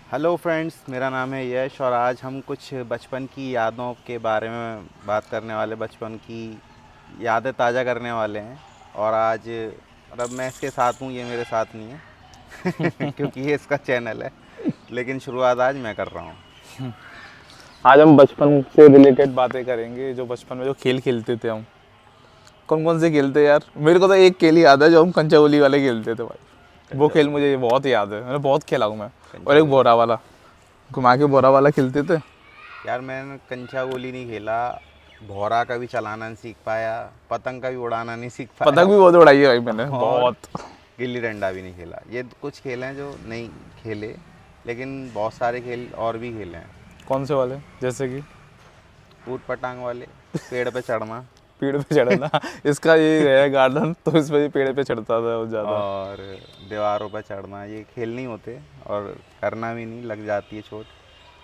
Hello friends, मेरा नाम है यश और आज हम कुछ बचपन की यादों के बारे में बात करने वाले, बचपन की यादें ताज़ा करने वाले हैं। और आज मतलब मैं इसके साथ हूँ, ये मेरे साथ नहीं है क्योंकि ये इसका चैनल है। लेकिन शुरुआत आज मैं कर रहा हूँ। आज हम बचपन से रिलेटेड बातें करेंगे। जो बचपन में जो खेल खेलते थे हम, कौन कौन से खेलते यार। मेरे को तो एक खेल ही याद है जो हम कंचा गोली वाले खेलते थे भाई। वो कंचा खेल मुझे बहुत याद है, मैंने बहुत खेला हूँ मैं। और कंचा एक गोली। बोरा वाला, घुमा के बोरा वाला खेलते थे। यार मैंने कंचा गोली नहीं खेला, भौरा का भी चलाना नहीं सीख पाया, पतंग का भी उड़ाना नहीं सीख पाया पतंग भी बहुत उड़ाई है भाई मैंने, और बहुत। गिल्ली डंडा भी नहीं खेला। ये कुछ खेल हैं जो नहीं खेले, लेकिन बहुत सारे खेल और भी खेले हैं। कौन से वाले, जैसे कि ऊट पटांग वाले, पेड़ पे चढ़ना पेड़ पे चढ़ना इसका ये है गार्डन, तो इस वजह पेड़ पे चढ़ता था बहुत ज़्यादा। और दीवारों पर चढ़ना, ये खेल नहीं होते और करना भी नहीं, लग जाती है चोट।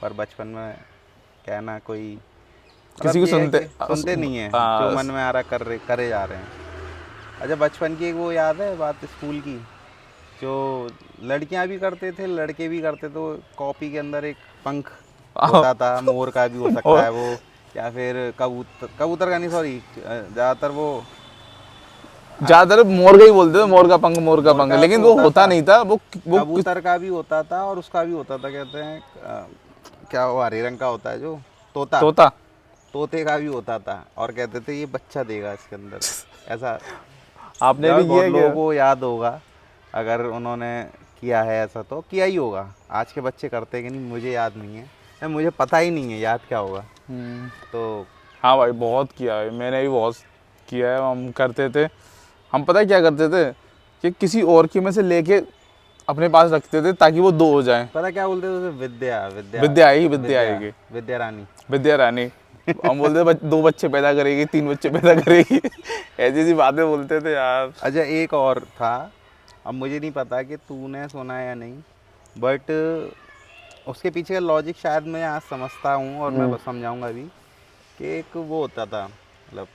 पर बचपन में कहना कोई किसी मतलब को ये है सुनते कि सुनते नहीं है, जो हाँ। मन में आ रहा कर रहे करे जा रहे हैं। अच्छा, बचपन की एक वो याद है बात स्कूल की, जो लड़कियां भी करते थे लड़के भी करते थे। तो कॉपी के अंदर एक पंख होता था, मोर का भी हो सकता और है वो, या फिर कबूतर, कबूतर का नहीं, सॉरी, ज़्यादातर वो ज़्यादातर मोर का ही बोलते थे, मोर का मोर पंख, का लेकिन तो वो होता होता था, नहीं था। वो कबूतर का भी होता था और उसका भी होता था, कहते हैं क्या, वो हरे रंग का होता है जो तोता, तोता। तोते का भी होता था। और कहते थे ये बच्चा देगा इसके अंदर, ऐसा। आपने यार भी बहुत किया लोगों क्या? को याद होगा, अगर उन्होंने किया है ऐसा तो किया ही होगा। आज के बच्चे करते कि नहीं मुझे याद नहीं है, मुझे पता ही नहीं है याद क्या होगा। तो हाँ भाई, बहुत किया है, मैंने भी बहुत किया है। हम करते थे, हम पता है क्या करते थे कि किसी और की में से लेके अपने पास रखते थे ताकि वो दो हो जाएं। पता क्या बोलते थे उसे? विद्या, विद्या, विद्या आएगी, विद्या विद्या, आएगी, विद्या रानी। विद्या रानी। हम बोलते थे दो बच्चे पैदा करेगी, तीन बच्चे पैदा करेगी ऐसी ऐसी बातें बोलते थे यार। अच्छा, एक और था, अब मुझे नहीं पता कि तूने सुना है या नहीं, बट उसके पीछे का लॉजिक शायद मैं आज समझता हूँ और मैं बस समझाऊंगा भी। कि एक वो होता था, मतलब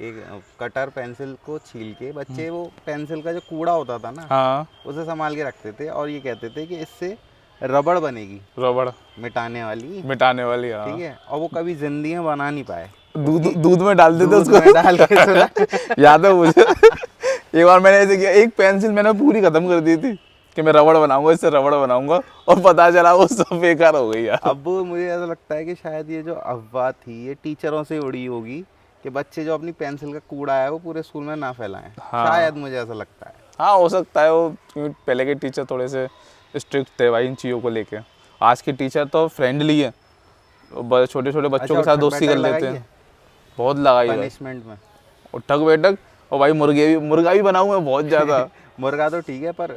एक कटर पेंसिल को छील के बच्चे वो पेंसिल का जो कूड़ा होता था ना, हाँ, उसे संभाल के रखते थे और ये कहते थे कि इससे रबड़ बनेगी, रबड़ मिटाने वाली। मिटाने वाली, ठीक हाँ। है, और वो कभी जिंदगी में बना नहीं पाए। दूध उसकी दूध में डाल देते दूध में डाल के उसको सुना याद है मुझे एक बार मैंने ऐसे किया, एक पेंसिल मैंने पूरी खत्म कर दी थी कि मैं रबड़ बनाऊंगा, इससे रबड़ बनाऊंगा, और पता चला वो सब बेकार हो गई यार। अब मुझे ऐसा लगता है कि शायद ये जो अफवाह थी ये टीचरों से उड़ी होगी, कि बच्चे जो अपनी पेंसिल का कूड़ा है वो पूरे स्कूल में ना फैलाएं। हाँ, शायद मुझे ऐसा लगता है। हाँ हो सकता है वो, क्योंकि पहले के टीचर थोड़े से स्ट्रिक्ट थे भाई इन चीज़ों को लेके। आज के टीचर तो फ्रेंडली है, छोटे छोटे बच्चों अच्छा, के साथ उठक दोस्ती कर बैठक लेते लगाई हैं। है बहुत लगाई भाई, पनिशमेंट में? उठक बैठक। और भाई मुर्गा भी बनाऊँ मैं बहुत ज़्यादा। मुर्गा तो ठीक है, पर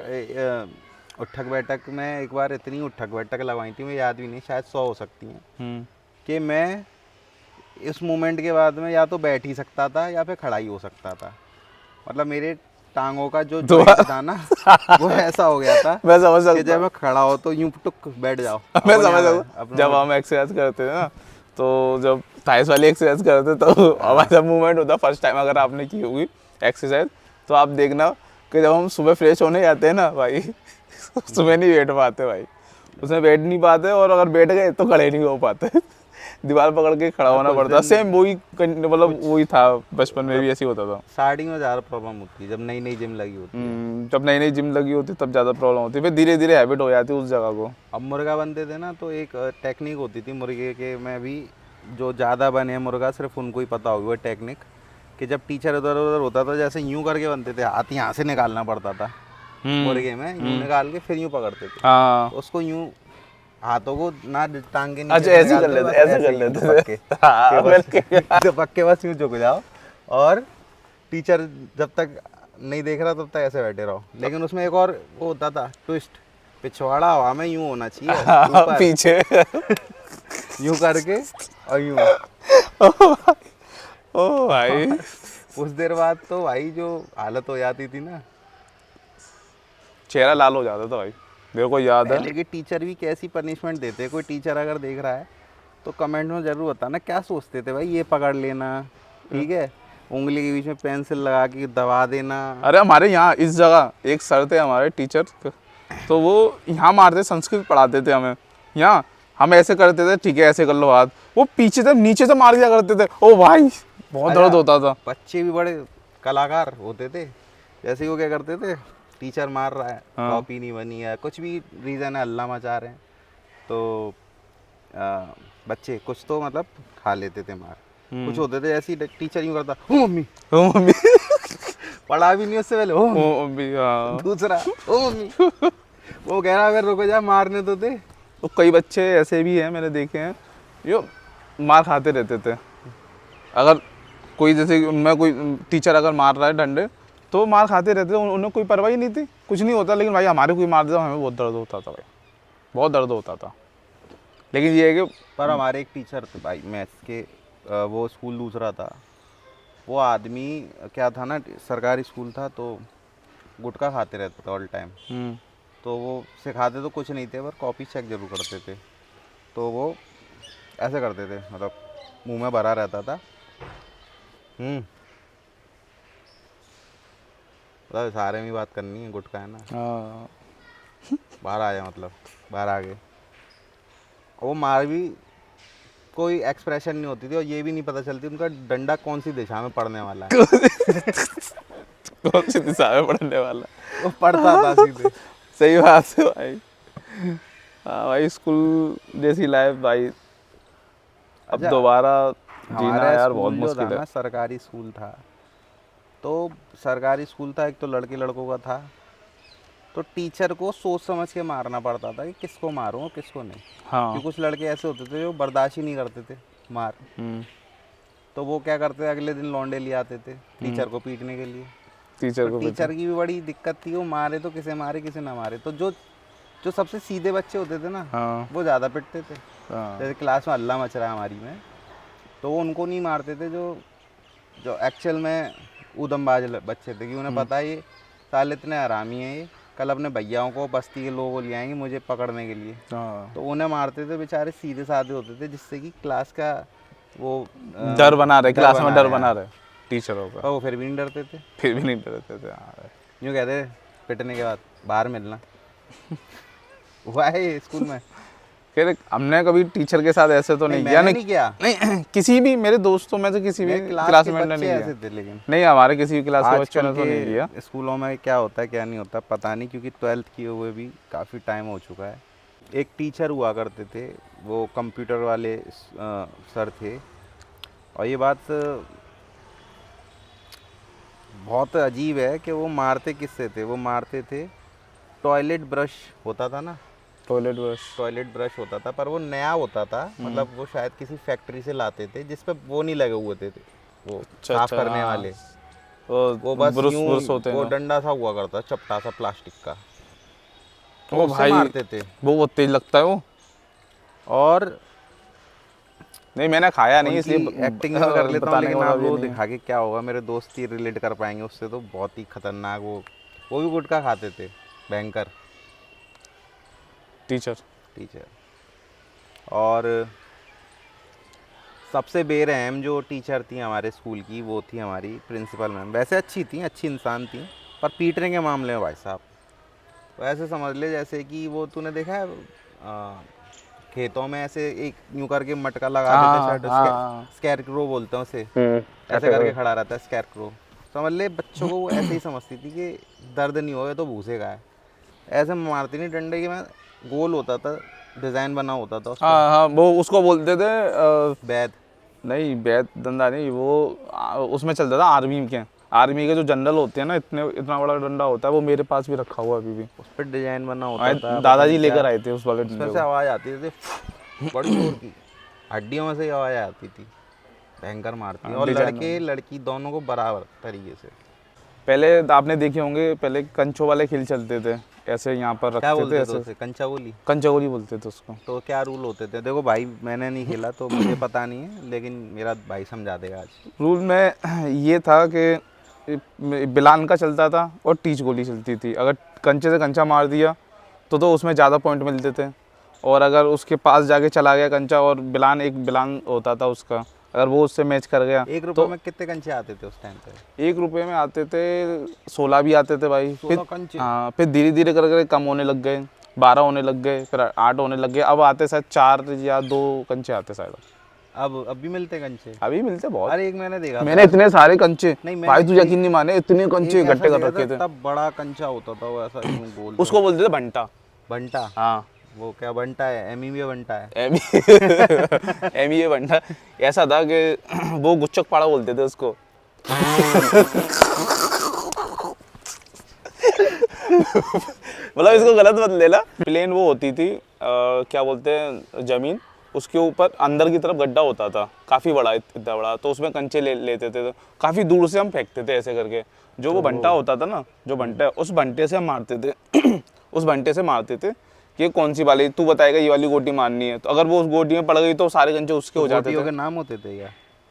उठक बैठक में एक बार इतनी उठक बैठक लगवाई थी, मुझे याद भी नहीं, शायद 100 हो सकती हैं, हम्म। कि मैं इस मोमेंट के बाद में या तो बैठ ही सकता था या फिर खड़ा ही हो सकता था। मतलब मेरे टांगों का जो तो जॉइंट था ना वो ऐसा हो गया था मैं समझ कि सकता जब हूँ। मैं खड़ा हो तो यूं टुक बैठ जाओ, मैं अपन समझ याद है सकता हूँ। अपना जब हम एक्सरसाइज करते थे ना, तो जब थाइस वाली एक्सरसाइज करते तो हमारा मूवमेंट होता फर्स्ट टाइम, अगर आपने की होगी एक्सरसाइज, तो आप देखना कि जब हम सुबह फ्रेश होने जाते हैं ना भाई सुबह नहीं बैठ पाते भाई, उसमें बैठ नहीं पाते, और अगर बैठ गए तो खड़े नहीं हो पाते दीवार पकड़ के खड़ा हाँ, होना कुछ पड़ता। दिन सेम वही मतलब कुछ वही था, बचपन में मतलब भी ऐसे ही होता था। स्टार्टिंग में ज़्यादा प्रॉब्लम होती है जब नई नई जिम लगी होती है। जब नई नई जिम लगी होती तब ज़्यादा प्रॉब्लम होती है, फिर धीरे धीरे हैबिट हो जाती है उस जगह को। अब मुर्गा बनते थे ना, तो एक टेक्निक होती थी मुर्गे के में भी, जो ज़्यादा बने मुर्गा सिर्फ उनको ही पता होगी वो टेक्निक, कि जब टीचर उधर उधर होता था, जैसे यूं करके बनते थे, हाथ यहाँ से निकालना पड़ता था मुर्गे में, यूं हम्म। निकाल के फिर यूं पकड़ते थे। हाँ, तो उसको यूं हाथों को ना टांग के नीचे अच्छा से ऐसे ही कर निकालते थे, लेते, बस ऐसे कर ऐसे यूं लेते दुपक के थे हाँ बिल्कुल। दुपक के बस यूं झुक जाओ, और टीचर जब तक नहीं देख रहा तब तक ऐसे बैठे रहो। लेकिन उसमें एक और वो होता था ट्विस्ट, पिछवाड़ा हवा में यूं होना चाहिए ऊपर, पीछे यूं करके और यूं। ओ भाई, और कुछ देर बाद तो भाई जो हालत हो जाती थी ना। चेहरा लाल हो जाता था भाई, मेरे को याद है। पहले के टीचर भी कैसी पनिशमेंट देते, कोई टीचर अगर देख रहा है तो कमेंट में ज़रूर बताना क्या सोचते थे भाई। ये पकड़ लेना, ठीक है, उंगली के बीच में पेंसिल लगा के दबा देना। अरे हमारे यहाँ इस जगह एक सर थे हमारे टीचर, तो वो यहाँ मारते, संस्कृत पढ़ाते थे हमें यहाँ, हम ऐसे करते थे, ठीक है ऐसे कर लो हाथ, वो पीछे से नीचे से मार दिया करते थे। ओ भाई बहुत दर्द होता था। बच्चे भी बड़े कलाकार होते थे, जैसे वो क्या करते थे, टीचर मार रहा है, हाँ। कॉपी नहीं बनी है, कुछ भी रीज़न है, हल्ला मचा रहे हैं, तो बच्चे कुछ तो मतलब खा लेते थे मार। कुछ होते थे ऐसे ही टीचर यूँ करता, ओ मम्मी, ओ मम्मी, पढ़ा भी नहीं उससे पहले, ओ मम्मी, ओ मम्मी, हाँ। दूसरा ओ मम्मी, वो कह रहा अगर रुको जा मारने तो थे। तो कई बच्चे ऐसे भी हैं मैंने देखे हैं जो मार खाते रहते थे। अगर कोई जैसे कि उनमें कोई टीचर अगर मार रहा है डंडे, तो मार खाते रहते थे, उन्हें कोई परवाह ही नहीं थी, कुछ नहीं होता। लेकिन भाई हमारे कोई मार देता हमें बहुत दर्द होता था भाई, बहुत दर्द होता था। लेकिन ये है कि पर हमारे एक टीचर थे भाई मैथ्स के, वो स्कूल दूसरा था, वो आदमी क्या था ना, सरकारी स्कूल था, तो गुटखा खाते रहते थे ऑल टाइम। तो वो सिखाते तो कुछ नहीं थे, पर कॉपी चेक जरूर करते थे। तो वो ऐसे करते थे, मतलब मुंह में भरा रहता था। मतलब सारे में बात करनी है, गुटखा है ना, हाँ, बाहर आ जाए, मतलब बाहर आ गए। वो मार भी कोई एक्सप्रेशन नहीं होती थी, और ये भी नहीं पता चलती उनका डंडा कौन सी दिशा में पड़ने वाला है। कौन सी दिशा में पढ़ने वाला। वो पढ़ता था सीधे। सही बात है भाई। हाँ भाई, स्कूल जैसी लाइफ भाई अब अच्छा, दोबारा जीना हमारा यार बहुत स्कूल जो मुश्किल था है। ना, सरकारी स्कूल था, तो सरकारी स्कूल था, एक तो लड़के लड़कों का था, तो टीचर को सोच समझ के मारना पड़ता था कि किसको मारूं और किसको नहीं। हाँ। क्योंकि कुछ लड़के ऐसे होते थे जो बर्दाश्त ही नहीं करते थे मार, तो वो क्या करते, अगले दिन लौंडे ले आते थे टीचर को पीटने के लिए। टीचर तो को टीचर की भी बड़ी दिक्कत थी, वो मारे तो किसे मारे किसे ना मारे, तो जो जो सबसे सीधे बच्चे होते थे ना, हाँ, वो ज़्यादा पिटते थे। हाँ, जैसे क्लास में हल्ला मच रहा है हमारी में, तो वो उनको नहीं मारते थे जो जो एक्चुअल में ऊधमबाज बच्चे थे, कि उन्हें पता है ये साले इतने हरामी हैं, ये कल अपने भैयाओं को बस्ती के लोगों को ले आएंगे मुझे पकड़ने के लिए। हाँ। तो उन्हें मारते थे, बेचारे सीधे साधे होते थे, जिससे कि क्लास का वो डर बना रहे, क्लास में डर रहे, बना हाँ। रहे टीचरों का, पर वो फिर भी नहीं डरते थे, फिर भी नहीं डरते थे। हाँ। यूँ कहते पिटने के बाद बाहर मिलना। हुआ है ये स्कूल में? खैर हमने कभी टीचर के साथ ऐसे तो नहीं किया, मैंने नहीं किया, नहीं किसी भी मेरे दोस्तों में से किसी भी मेरे क्लास के क्लासमेट ने बच्चे नहीं ऐसे किया। थे। लेकिन नहीं, हमारे किसी भी क्लास के बच्चों आजकल ने तो नहीं किया। के स्कूलों में क्या होता है क्या नहीं होता पता नहीं, क्योंकि 12th किए हुए भी काफ़ी टाइम हो चुका है। एक टीचर हुआ करते थे, वो कंप्यूटर वाले सर थे, और ये बात बहुत अजीब है कि वो मारते किससे थे, वो मारते थे टॉयलेट ब्रश होता था ना, टॉयलेट ब्रश होता था, पर वो नया होता था, मतलब वो शायद किसी फैक्ट्री से लाते थे, जिस पे वो नहीं लगे हुए थे वो साफ करने हाँ। वाले, वो बस ब्रुश यूं ब्रुश होते हैं वो जो। डंडा सा हुआ करता, चपटा सा प्लास्टिक का, तो ओ उससे भाई, मारते थे। वो बहुत तेज लगता है वो। और नहीं मैंने खाया नहीं, उनकी इसलिए एक्टिंग में कर लेता हूँ, बताने लेकिन का आप मतलब ये वो नहीं है। दिखा के क्या होगा, मेरे दोस्त ही रिलेट कर पाएंगे उससे, तो बहुत ही खतरनाक वो भी गुटखा खाते थे, भयंकर टीचर। टीचर। और सबसे बेरहम जो टीचर थी हमारे स्कूल की, वो थी हमारी प्रिंसिपल मैम। वैसे अच्छी थी, अच्छी इंसान थी, पर पीटने के मामले में भाई साहब, वैसे समझ ले जैसे कि वो तूने देखा है खेतों में ऐसे एक यूं करके मटका लगा देते हाँ, शायद, हाँ। स्कैरक्रो बोलते हैं उसे, ऐसे करके खड़ा रहता है स्कैरक्रो। समझ ले बच्चों को वो ऐसे ही समझती थी कि दर्द नहीं होगा तो भूसे का है, ऐसे मारती नहीं डंडे की, मैं गोल होता था, डिज़ाइन बना होता था उस पर, हाँ, हाँ, वो उसको बोलते थे बैद। नहीं बैत डंडा नहीं, वो उसमें चलता था आर्मी के जो जनरल होते हैं ना, इतना बड़ा डंडा होता है, वो मेरे पास भी रखा हुआ अभी भी। उस पर डिजाइन बना होता था, पता दादाजी नहीं क्या, लेकर आए थे उस वाले उसमें डंडे से को। आवाज़ आती थी बड़ी जोर की, हड्डियों में से ही आवाज़ आती थी, भयंकर मारती। हाँ, और डिजाइन लड़के लड़की दोनों को बराबर तरीके से। पहले आपने देखे होंगे, पहले कंचों वाले खेल चलते थे, ऐसे यहाँ पर क्या रखते थे, बोलते थे ऐसे उसे, कंचा बोली? कंचगोली बोलते थे उसको। तो क्या रूल होते थे? देखो भाई मैंने नहीं खेला तो मुझे पता नहीं है, लेकिन मेरा भाई समझा देगा आज। रूल में ये था कि बिलान का चलता था और टीच गोली चलती थी। अगर कंचे से कंचा मार दिया तो उसमें ज़्यादा पॉइंट मिलते थे, और अगर उसके पास जाके चला गया कंचा और बिलान, एक बिलान होता था उसका, अगर वो उससे मैच कर गया 1 रुपए में कितने कंचे आते थे उस टाइम पे? 1 रुपए में आते थे 16 भी आते थे भाई। 16 कंचे? हाँ, फिर धीरे धीरे कर कम होने लग गए, 12 होने लग गए, फिर 8 होने लग गए, अब आते शायद 4 या 2 कंचे आते शायद। अब भी मिलते कंचे? अभी मिलते बहुत। अरे एक मैंने देखा मैंने इतने सारे कंचे, नहीं, मैंने भाई तू यकीन नहीं माने, इतने कंचे एक ऐसा इकट्ठे कर देखा रखे था, थे। तब बड़ा कंचा होता था वो, ऐसा यूं गोल उसको बोलते थे भंटा। बंटा? हाँ, वो क्या बंटा है? एमीबिया बंटा है? एम भंटा। ऐसा था कि वो गुच्चक पाड़ा बोलते थे उसको। मतलब इसको गलत मत लेना। प्लेन वो होती थी क्या बोलते हैं, जमीन, उसके ऊपर अंदर की तरफ गड्ढा होता था काफ़ी बड़ा, इतना बड़ा, तो उसमें कंचे लेते थे, तो काफ़ी दूर से हम फेंकते थे ऐसे करके। जो वो भंटा होता था ना, जो भंटा, उस भंटे से हम मारते थे। उस भंटे से मारते थे कि ये कौन सी वाली, तू बताएगा ये वाली गोटी मारनी है, तो अगर वो उस गोटी में पड़ गई तो सारे कंचे उसके हो जाते गोटियों थे। के नाम होते थे क्या?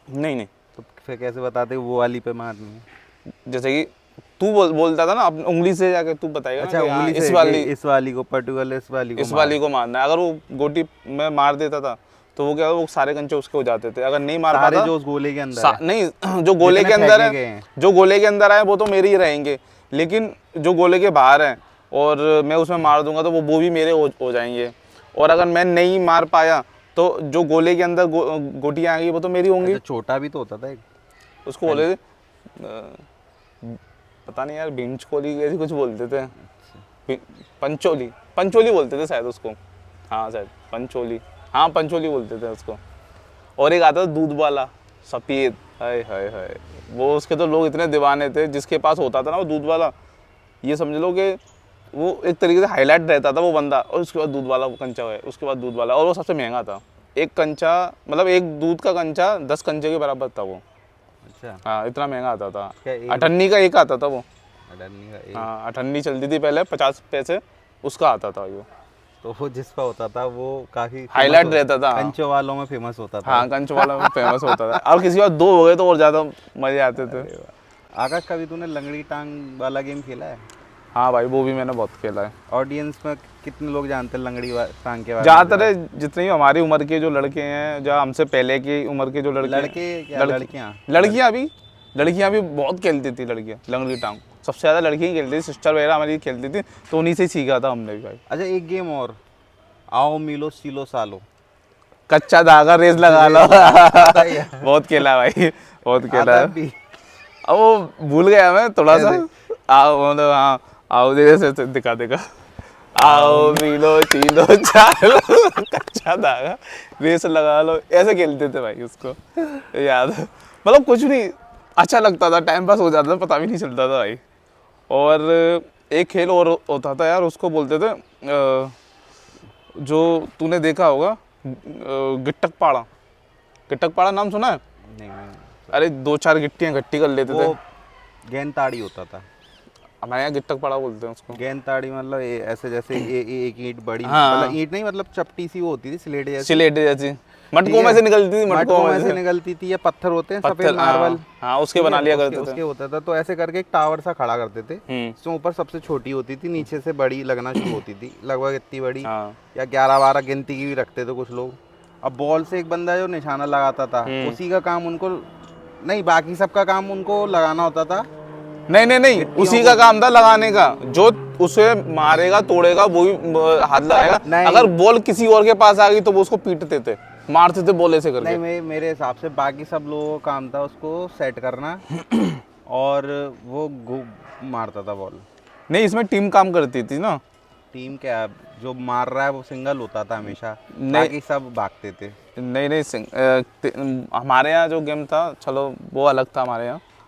नहीं नहीं, तो फिर कैसे बताते वो वाली पे मारनी है? जैसे कि तू बोलता था ना, अपनी उंगली से जाके तू बताएगा अच्छा, ना कि हाँ, उंगली से इस वाली को पर्टिकुलर इस वाली को मारना है। अगर वो गोटी में मार देता था तो वो क्या, वो सारे कंचे उसके हो जाते थे। अगर नहीं मार सारे पाता, जो उस गोले के अंदर है, नहीं, जो गोले जितने के अंदर फेंके गए है, हैं। जो गोले के अंदर आए वो तो मेरे ही रहेंगे, लेकिन जो गोले के बाहर हैं और मैं उसमें मार दूंगा तो वो भी मेरे हो जाएंगे। और अगर मैं नहीं मार पाया तो जो गोले के अंदर गोटियाँ आएंगी वो तो मेरी होंगी। अच्छा, छोटा भी तो होता था एक। उसको बोले थे पता नहीं यार, भिंच कोली ऐसी कुछ बोलते थे। पंचोली, पंचोली बोलते थे शायद उसको। हाँ शायद पंचोली, हाँ पंचोली बोलते थे उसको। और एक आता था दूध वाला, सफ़ेद, हाय हाय हाय, वो उसके तो लोग इतने दीवाने थे, जिसके पास होता था ना वो दूध वाला, ये समझ लो कि वो एक तरीके से हाईलाइट रहता था वो बंदा। और उसके बाद दूध वाला कंचा है, उसके बाद दूध वाला, और वो सबसे महंगा था। एक कंचा, मतलब एक दूध का कंचा 10 कंचे के बराबर था वो। अच्छा, हाँ, इतना महंगा आता था। क्या एक? अठन्नी का एक आता था वो। अडरनी का एक? हाँ, अठन्नी चलती थी पहले, 50 पैसे, उसका आता था वो। तो वो जिस पर होता था वो काफी हाईलाइट रहता था। कंचों वालों में फेमस होता था। हाँ, कंच वाला में फेमस होता था। और किसी बार 2 हो गए तो और ज़्यादा मजे आते थे। आकाश, कभी तूने लंगड़ी टांग वाला गेम खेला है? हाँ भाई, वो भी मैंने बहुत खेला है। ऑडियंस में कितने लोग जानते हैं लंगड़ी टांग के बारे में? ज़्यादातर जितने भी हमारी उम्र के जो लड़के हैं, जो हमसे पहले की उम्र के जो लड़के क्या लड़कियाँ? लड़कियाँ भी बहुत खेलती थी, लड़कियाँ लंगड़ी टांग सबसे ज़्यादा लड़कियाँ ही खेलती थी। सिस्टर वगैरह हमारी खेलती थी, तो उन्हीं से ही सीखा था हमने भी भाई। अच्छा, एक गेम और, आओ मिलो सीलो सालो। कच्चा धागा रेस लगा लो। है। बहुत खेला भाई, बहुत खेला आता है। भी? अब वो भूल गया मैं थोड़ा सा। आओ मतलब, हाँ, आओ धीरे से दिखा देगा। आओ मिलो चीलो चालो, कच्चा धागा रेस लगा लो, ऐसे खेलते थे भाई उसको, याद है। मतलब कुछ नहीं, अच्छा लगता था, टाइम पास हो जाता था, पता भी नहीं चलता था भाई। और एक खेल और होता था यार, उसको बोलते थे जो तूने देखा होगा, गिट्टक पाड़ा। गिट्टक पाड़ा नाम सुना है? नहीं। अरे 2-4 गिट्टियाँ इकट्ठी कर लेते थे। वो गेंद ताड़ी होता था। हमारे यहाँ गिट्टक पाड़ा बोलते हैं उसको। गेंद ताड़ी मतलब ऐसे जैसे एक ईंट बड़ी, हाँ। मतलब ईंट नहीं, मतलब चपटी सी वो होती थी, स्लेट जैसी। स्लेट जैसी मटकों में से निकलती थी, मटकों में से निकलती थी, या पत्थर होते हैं सफेद मार्बल। हाँ, उसके बना लिया करते उसके थे। होता था, तो ऐसे करके एक टावर सा खड़ा करते थे। हम्म, इसमें ऊपर सबसे छोटी होती थी, नीचे से बड़ी लगना शुरू होती थी, लगभग इतनी बड़ी, हाँ, या 11-12 गिनती की भी रखते थे कुछ लोग। अब बॉल से एक बंदा जो निशाना लगाता था, उसी का काम उनको नहीं, बाकी सबका काम उनको लगाना होता था। नहीं, उसी का काम था लगाने का। जो उसे मारेगा तोड़ेगा वो ही हाथ लगाएगा। नहीं। अगर बॉल किसी और के पास आ गई तो वो उसको पीटते थे, मारते थे बॉल ऐसे करके। नहीं, मेरे हिसाब से बाकी सब लोगों का काम था उसको सेट करना, और वो मारता था बॉल। नहीं, इसमें टीम काम करती थी ना। टीम क्या, जो मार रहा है वो सिंगल होता था हमेशा, बाकी सब भागते थे। नहीं, हमारे यहाँ जो गेम था, चलो वो अलग था।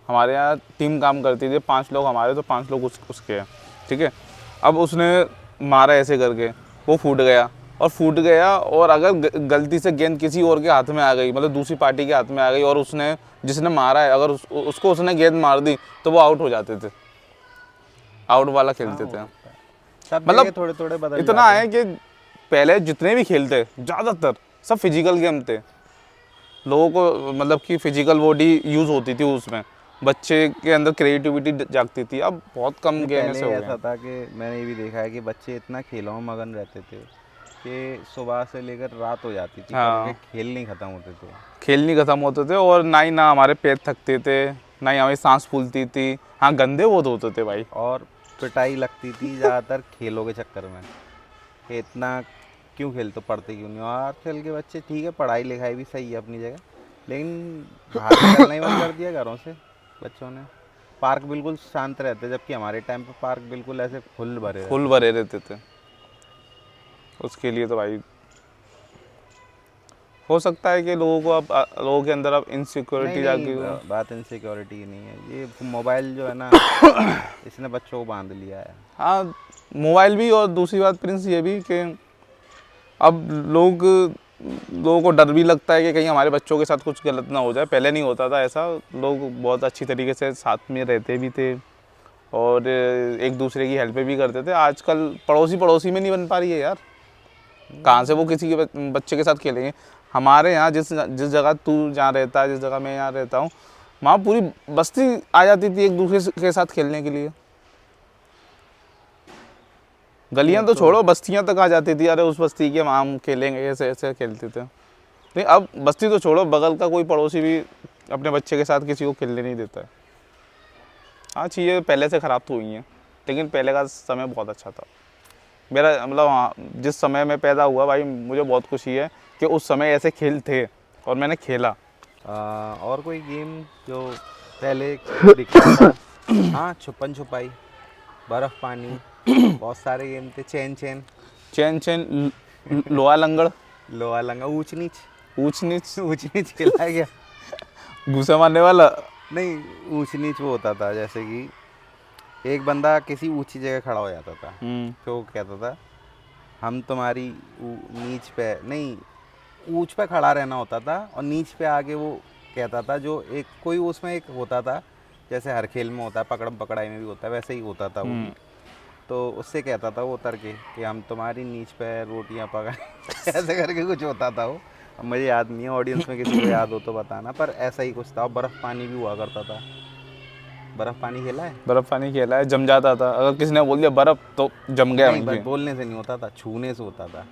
हमारे यहाँ टीम काम करती थी, 5 लोग हमारे तो 5 लोग उसके हैं, ठीक है। अब उसने मारा ऐसे करके, वो फूट गया, और अगर गलती से गेंद किसी और के हाथ में आ गई, मतलब दूसरी पार्टी के हाथ में आ गई, और उसने जिसने मारा है अगर उसको उसने गेंद मार दी तो वो आउट हो जाते थे। आउट वाला खेलते थे। मतलब थोड़े बदल इतना है कि पहले जितने भी खेल थे ज़्यादातर सब फिजिकल गेम थे। लोगों को मतलब कि फिजिकल बॉडी यूज़ होती थी उसमें, बच्चे के अंदर क्रिएटिविटी जागती थी। अब बहुत कम गेम ऐसे हो गए। ऐसा था कि मैंने ये भी देखा है कि बच्चे इतना खेलों में मगन रहते थे कि सुबह से लेकर रात हो जाती थी, हाँ। खेल नहीं खत्म होते थे। खेल नहीं खत्म होते थे, और ना हमारे पैर थकते थे, ना ही हमें सांस फूलती थी। हाँ, गंदे बहुत होते थे भाई। और पिटाई लगती थी ज़्यादातर खेलों के चक्कर में, कि इतना क्यों खेलते, पढ़ते क्यों नहीं हो। आजकल के बच्चे ठीक है, पढ़ाई लिखाई भी सही है अपनी जगह, लेकिन बाहर निकलना ही बंद कर दिया घरों से बच्चों ने। पार्क बिल्कुल शांत रहते, जबकि हमारे टाइम पे पार्क बिल्कुल ऐसे फुल भरे रहते। फुल भरे रहते थे। उसके लिए तो भाई हो सकता है कि लोगों को अब लोगों के अंदर अब नहीं इनसिक्योरिटी नहीं, जागी हो। बात इनसिक्योरिटी की नहीं है, ये मोबाइल जो है ना इसने बच्चों को बांध लिया है। हाँ, मोबाइल भी, और दूसरी बात प्रिंस ये भी कि अब लोगों को डर भी लगता है कि कहीं हमारे बच्चों के साथ कुछ गलत ना हो जाए। पहले नहीं होता था ऐसा, लोग बहुत अच्छी तरीके से साथ में रहते भी थे और एक दूसरे की हेल्प भी करते थे। आजकल पड़ोसी पड़ोसी में नहीं बन पा रही है यार। कहाँ से वो किसी के बच्चे के साथ खेलेंगे। हमारे यहाँ जिस जिस जगह तू जहाँ रहता है, जिस जगह मैं यहाँ रहता हूँ, वहाँ पूरी बस्ती आ जाती थी एक दूसरे के साथ खेलने के लिए। गलियां तो छोड़ो, बस्तियां तक आ जाती थी, अरे उस बस्ती के वहाँ हम खेलेंगे, ऐसे ऐसे खेलते थे। नहीं, अब बस्ती तो छोड़ो, बगल का कोई पड़ोसी भी अपने बच्चे के साथ किसी को खेलने नहीं देता है। हाँ, चीज़ें पहले से ख़राब तो हुई हैं, लेकिन पहले का समय बहुत अच्छा था। मेरा मतलब, हाँ, जिस समय में पैदा हुआ भाई, मुझे बहुत खुशी है कि उस समय ऐसे खेल थे और मैंने खेला। और कोई गेम जो पहले दिखता था? हाँ, छुपन छुपाई, बर्फ पानी, बहुत सारे गेम थे। चैन चैन, चैन चैन, लोहा लंगड़, लोहा लंगा, ऊंच नीच। ऊंच नीच, ऊंच नीच खेला है क्या? घूसा मारने वाला। नहीं, ऊंच नीच वो होता था जैसे कि एक बंदा किसी ऊंची जगह खड़ा हो जाता था, फिर वो कहता था हम तुम्हारी नीच पे नहीं, ऊंच पे खड़ा रहना होता था, और नीच पे आके वो कहता था, जो एक कोई उसमें एक होता था, जैसे हर खेल में होता है, पकड़म पकड़ाई में भी होता है, वैसे ही होता था वो भी। तो उससे कहता था वो उतर के कि हम तुम्हारी नीच पे रोटियां पकाए ऐसे करके कुछ होता था वो। अब मुझे याद नहीं है, ऑडियंस में किसी को याद हो तो बताना, पर ऐसा ही कुछ था। और बर्फ़ पानी भी हुआ करता था। बर्फ़ पानी खेला है? बर्फ पानी खेला है, जम जाता था। अगर किसी ने बोल दिया बर्फ तो जम गया नहीं, वहीं बस पे। बोलने से नहीं होता था, छूने से होता था।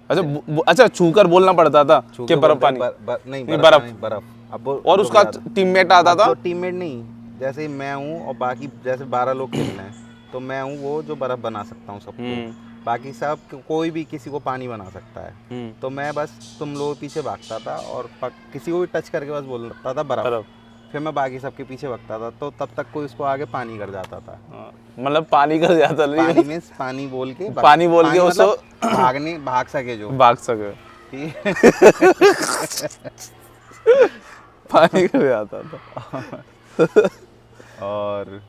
अच्छा, अच्छा, छू कर बोलना पड़ता था छू कि के बर्फ बोलते पानी। नहीं, नहीं, बर्फ़ बर्फ। पानी, बर्फ़। अब वो और रुक उसका जाता। टीममेट आता अब था। जो टीममेट नहीं, जैसे मैं हूँ और बाकी जैसे 12 लोग खेल रहे हैं, तो मैं हूँ वो जो बर्फ़ बना सकता हूँ सबको। बाकी सब कोई भी किसी को पानी बना सकता है। तो मैं बस तुम लोगों के पीछे भागता था और किसी को भी टच करके बस बोलता था बर्फ़। बर्फ। फिर मैं बाकी सबके पीछे भागता था, तो तब तक कोई उसको आगे पानी कर जाता था। हाँ, मतलब पानी कर जाता नहीं। पानी में पानी बोल के पानी बोल के उसको मतलब भाग सके जो। भाग सके। ठीक है। पानी कर जाता था। और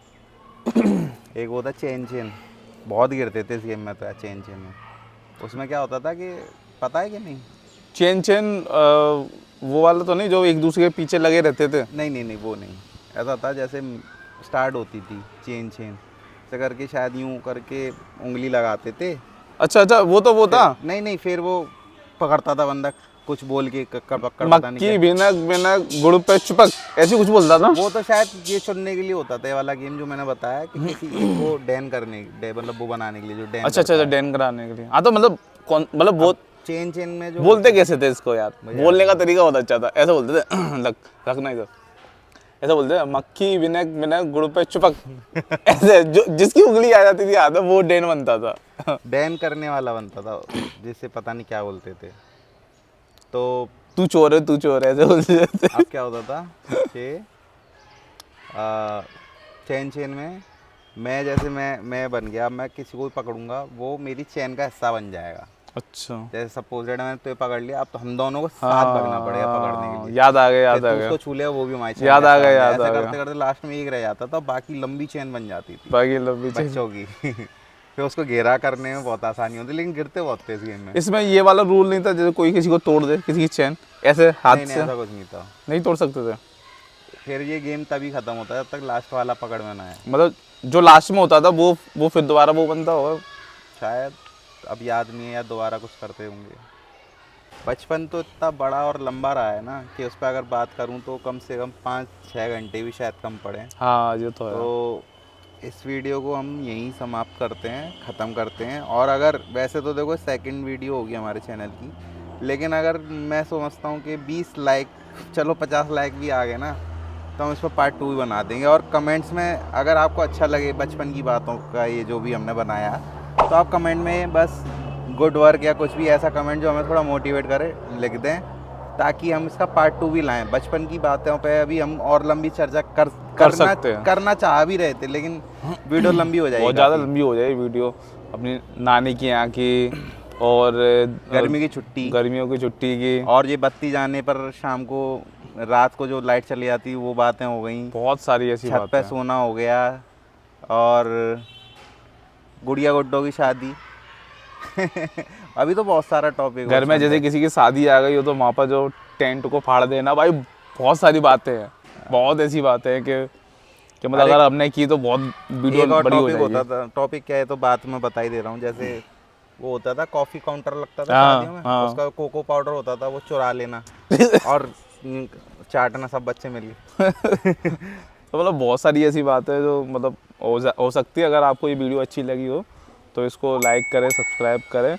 एक वो था चेन चेन, बहुत गिरते थे इस गेम में तो यार। चेन चेन में उसमें क्या होता था कि, पता है कि नहीं? चेन चेन, वो वाला तो नहीं जो एक दूसरे के पीछे लगे रहते थे? नहीं नहीं नहीं, वो नहीं। ऐसा था जैसे स्टार्ट होती थी चेन चेन से करके, शायद यूँ करके उंगली लगाते थे। अच्छा अच्छा, वो था। नहीं नहीं, फिर वो पकड़ता था बंदा कुछ बोल के, कक्कड़ पक्कड़ पता नहीं मक्की क्या। भिनक भिनक गुड़ पे चुपक, ऐसी कुछ बोलता था। वो तो शायद ये चुनने के लिए होता था, ये वाला गेम जो मैंने बताया, कि किसी एक को डैन करने, मतलब वो बनाने के लिए जो डैन अच्छा अच्छा करता अच्छा, है। डैन कराने के लिए। हाँ, तो मतलब कौन, मतलब वो चेन चेन में जो बोलते कैसे थे इसको यार? मुझे बोलने याद का तरीका बहुत अच्छा था। ऐसा बोलते थे लग रखना इधर, ऐसा बोलते थे, मक्खी भिनक भिनक गुड़ पे चुपक। ऐसे जो जिसकी उंगली आ जाती थी आधा, वो डैन बनता था। डैन करने वाला बनता था, जिसे पता नहीं क्या बोलते थे। तो तू चोर है, तू चोर है, ऐसे बोलते थे। अब क्या होता था कि चैन चैन में मैं, जैसे मैं बन गया, मैं किसी को भी पकड़ूंगा, वो मेरी चैन का हिस्सा बन जाएगा। अच्छा, जैसे सपोज दैट मैंने तुझे पकड़ लिया, अब तो हम दोनों को साथ भागना पड़ेगा पकड़ने के हाँ, लिए। याद आ गया, फिर याद आ तू गया, उसको छू ले, वो भी हमारी चैन याद का आ हिस्सा गया, बन जाएगा। याद आ ऐसे गया। करते करते लास्ट में एक रह जाता था, बाकी लंबी चैन बन जाती थी बाकी लंबी चेन। बच्चों की। फिर उसको घेरा करने में बहुत आसानी होती, लेकिन गिरते बहुत थे इस गेम में। इसमें ये वाला रूल नहीं था जैसे कोई किसी को तोड़ दे, किसी की चैन ऐसे हाथ नहीं नहीं, से ऐसा कुछ नहीं था। नहीं तोड़ सकते थे। फिर ये गेम तभी खत्म होता है जब तक लास्ट वाला पकड़ में ना आए। मतलब जो लास्ट में होता था वो फिर दोबारा वो बनता होगा। शायद अब याद नहीं है, या दोबारा कुछ करते होंगे। बचपन तो इतना बड़ा और लंबा रहा है ना, कि उस पर अगर बात करूं तो कम से कम 5-6 घंटे भी शायद कम पड़े। हाँ, ये तो है। तो इस वीडियो को हम यहीं समाप्त करते हैं, ख़त्म करते हैं। और अगर वैसे तो देखो सेकंड वीडियो होगी हमारे चैनल की, लेकिन अगर मैं समझता हूँ कि 20 लाइक, चलो 50 लाइक भी आ गए ना, तो हम इस पर पार्ट 2 भी बना देंगे। और कमेंट्स में अगर आपको अच्छा लगे बचपन की बातों का ये जो भी हमने बनाया, तो आप कमेंट में बस गुड वर्क या कुछ भी ऐसा कमेंट जो हमें थोड़ा मोटिवेट करे लिख दें, ताकि हम इसका पार्ट 2 भी लाएं। बचपन की बातों पे अभी हम और लंबी चर्चा कर सकते हैं। करना चाह भी रहे थे, लेकिन वीडियो लंबी हो जाएगी बहुत ज़्यादा काफ़ी। लंबी हो जाएगी वीडियो। अपनी नानी की यहाँ की, और गर्मी की छुट्टी, गर्मियों की छुट्टी की, और ये बत्ती जाने पर शाम को रात को जो लाइट चली जाती वो बातें हो गई, बहुत सारी ऐसी छत बातें पे हैं। सोना हो गया, और गुड़िया गुड्डों की शादी। अभी तो बहुत सारा टॉपिक घर में जैसे किसी की शादी आ गई हो तो वहाँ पर जो टेंट को फाड़ देना, भाई बहुत सारी बातें हैं। बहुत ऐसी बातें हैं कि मतलब अगर हमने की तो बहुत वीडियो एक और बड़ी हो टॉपिक जाएगी। होता था, टॉपिक क्या है तो बात मैं बता ही दे रहा हूँ। जैसे वो होता था कॉफ़ी काउंटर लगता था हाँ, शादियों में, हाँ। उसका कोको पाउडर होता था, वो चुरा लेना और चाटना सब बच्चे मिलके। तो मतलब बहुत सारी ऐसी बातें हैं जो मतलब हो सकती है। अगर आपको ये वीडियो अच्छी लगी हो तो इसको लाइक करें, सब्सक्राइब करें,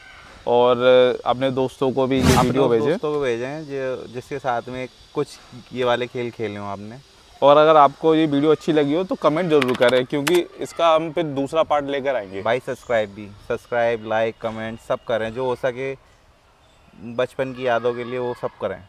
और अपने दोस्तों को भी ये अपने वीडियो उस भेजें। दोस्तों को भेजें जो जिसके साथ में कुछ ये वाले खेल खेले हों आपने। और अगर आपको ये वीडियो अच्छी लगी हो तो कमेंट जरूर करें, क्योंकि इसका हम फिर दूसरा पार्ट लेकर आएंगे। भाई सब्सक्राइब लाइक कमेंट सब करें, जो हो सके बचपन की यादों के लिए वो सब करें।